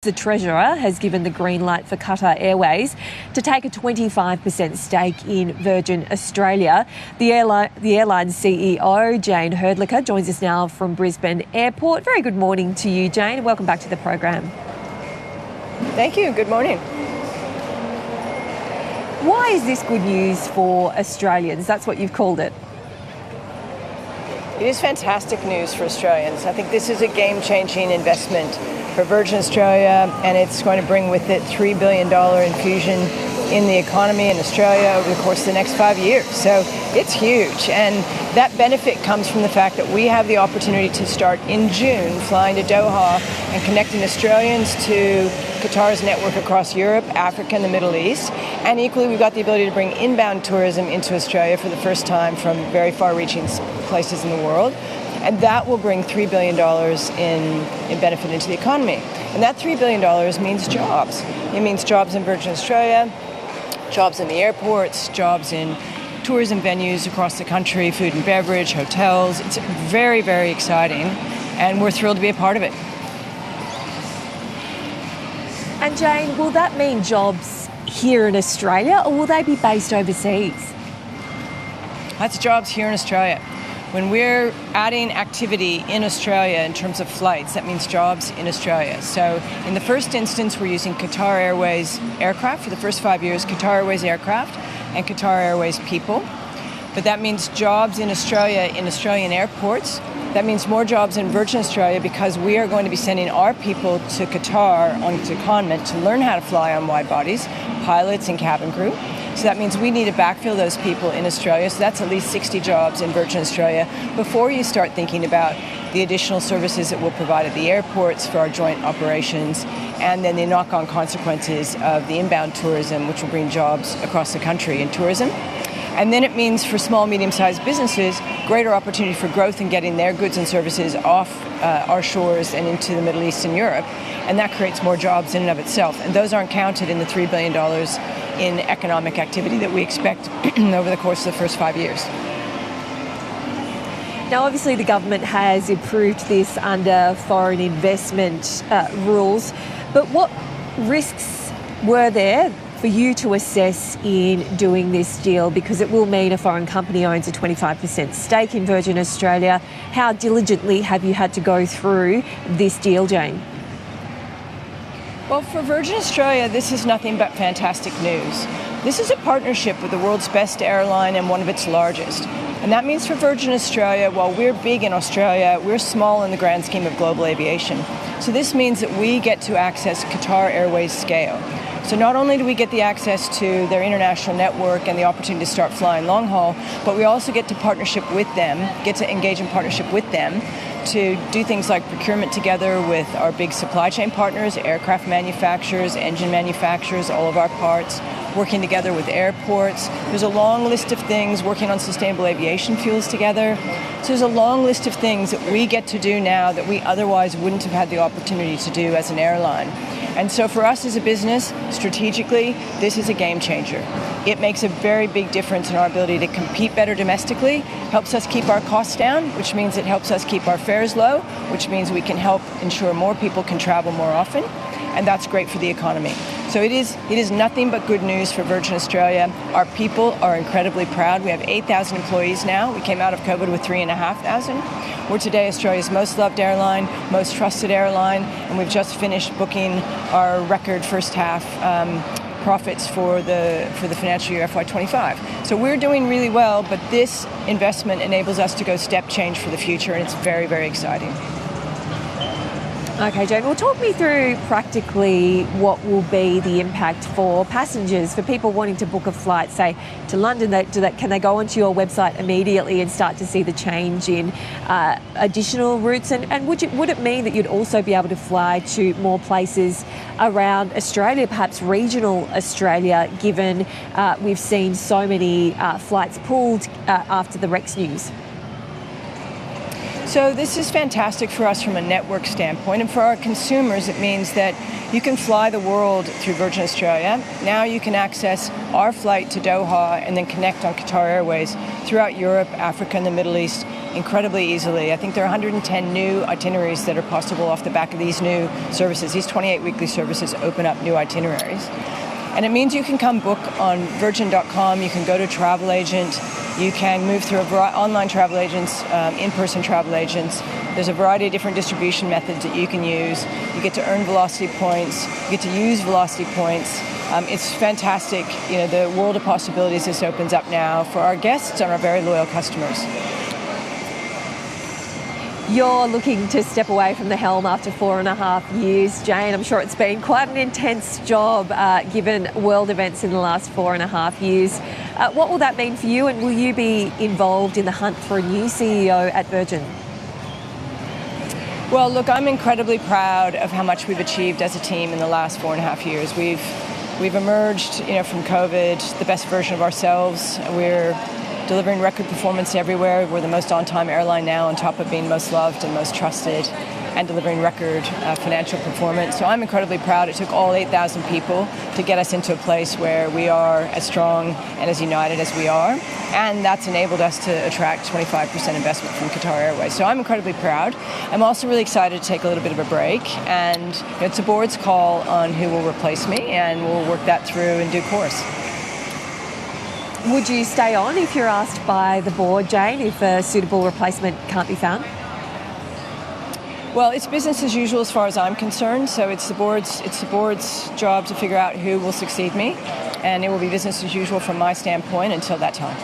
The Treasurer has given the green light for Qatar Airways to take a 25% stake in Virgin Australia. The airline's CEO, Jane Herdlicker, joins us now from Brisbane Airport. Very good morning to you, Jane. Welcome back to the program. Thank you. Good morning. Why is this good news for Australians? That's what you've called it. It is fantastic news for Australians. I think this is a game-changing investment for Virgin Australia, and it's going to bring with it $3 billion infusion in the economy in Australia over the course of the next 5 years. So it's huge, and that benefit comes from the fact that we have the opportunity to start in June flying to Doha and connecting Australians to Qatar's network across Europe, Africa, and the Middle East. And equally, we've got the ability to bring inbound tourism into Australia for the first time from very far-reaching places in the world. And that will bring $3 billion in benefit into the economy. And that $3 billion means jobs. It means jobs in Virgin Australia, jobs in the airports, jobs in tourism venues across the country, food and beverage, hotels. It's very, very exciting, and we're thrilled to be a part of it. And Jane, will that mean jobs here in Australia, or will they be based overseas? That's jobs here in Australia. When we're adding activity in Australia in terms of flights, that means jobs in Australia. So in the first instance, we're using Qatar Airways aircraft for the first 5 years, Qatar Airways aircraft and Qatar Airways people. But that means jobs in Australia in Australian airports. That means more jobs in Virgin Australia because we are going to be sending our people to Qatar on secondment to learn how to fly on wide bodies, pilots and cabin crew. So that means we need to backfill those people in Australia. So that's at least 60 jobs in Virgin Australia before you start thinking about the additional services that we'll provide at the airports for our joint operations, and then the knock-on consequences of the inbound tourism, which will bring jobs across the country in tourism. And then it means for small, medium-sized businesses, greater opportunity for growth in getting their goods and services off our shores and into the Middle East and Europe. And that creates more jobs in and of itself. And those aren't counted in the $3 billion in economic activity that we expect over the course of the first 5 years. Now, obviously, the government has approved this under foreign investment rules, but what risks were there for you to assess in doing this deal? Because it will mean a foreign company owns a 25% stake in Virgin Australia. How diligently have you had to go through this deal, Jane? Well, for Virgin Australia, this is nothing but fantastic news. This is a partnership with the world's best airline and one of its largest. And that means for Virgin Australia, while we're big in Australia, we're small in the grand scheme of global aviation. So this means that we get to access Qatar Airways scale. So not only do we get the access to their international network and the opportunity to start flying long haul, but we also get to engage in partnership with them to do things like procurement together with our big supply chain partners, aircraft manufacturers, engine manufacturers, all of our parts, working together with airports. There's a long list of things, working on sustainable aviation fuels together. So there's a long list of things that we get to do now that we otherwise wouldn't have had the opportunity to do as an airline. And so for us as a business, strategically, this is a game changer. It makes a very big difference in our ability to compete better domestically, helps us keep our costs down, which means it helps us keep our fares low, which means we can help ensure more people can travel more often, and that's great for the economy. So it is nothing but good news for Virgin Australia. Our people are incredibly proud. We have 8,000 employees now. We came out of COVID with 3,500. We're today Australia's most loved airline, most trusted airline, and we've just finished booking our record first half profits for the financial year FY25. So we're doing really well, but this investment enables us to go step change for the future, and it's very, very exciting. Okay, Jane, well, talk me through practically what will be the impact for passengers, for people wanting to book a flight, say, to London. Can they go onto your website immediately and start to see the change in additional routes? And would it mean that you'd also be able to fly to more places around Australia, perhaps regional Australia, given we've seen so many flights pulled after the Rex news? So this is fantastic for us from a network standpoint, and for our consumers it means that you can fly the world through Virgin Australia. Now you can access our flight to Doha and then connect on Qatar Airways throughout Europe, Africa and the Middle East incredibly easily. I think there are 110 new itineraries that are possible off the back of these new services. These 28 weekly services open up new itineraries. And it means you can come book on virgin.com, you can go to a travel agent, you can move through online travel agents, in-person travel agents. There's a variety of different distribution methods that you can use. You get to earn Velocity points, you get to use Velocity points. It's fantastic, the world of possibilities this opens up now for our guests and our very loyal customers. You're looking to step away from the helm after 4.5 years, Jane. I'm sure it's been quite an intense job given world events in the last 4.5 years. What will that mean for you, and will you be involved in the hunt for a new CEO at Virgin? Well, look, I'm incredibly proud of how much we've achieved as a team in the last 4.5 years. We've emerged, from COVID, the best version of ourselves. We're delivering record performance everywhere. We're the most on-time airline now, on top of being most loved and most trusted, and delivering record financial performance. So I'm incredibly proud. It took all 8,000 people to get us into a place where we are as strong and as united as we are. And that's enabled us to attract 25% investment from Qatar Airways. So I'm incredibly proud. I'm also really excited to take a little bit of a break. And it's the board's call on who will replace me, and we'll work that through in due course. Would you stay on if you're asked by the board, Jane, if a suitable replacement can't be found? Well, it's business as usual as far as I'm concerned. So it's the board's job to figure out who will succeed me, and it will be business as usual from my standpoint until that time.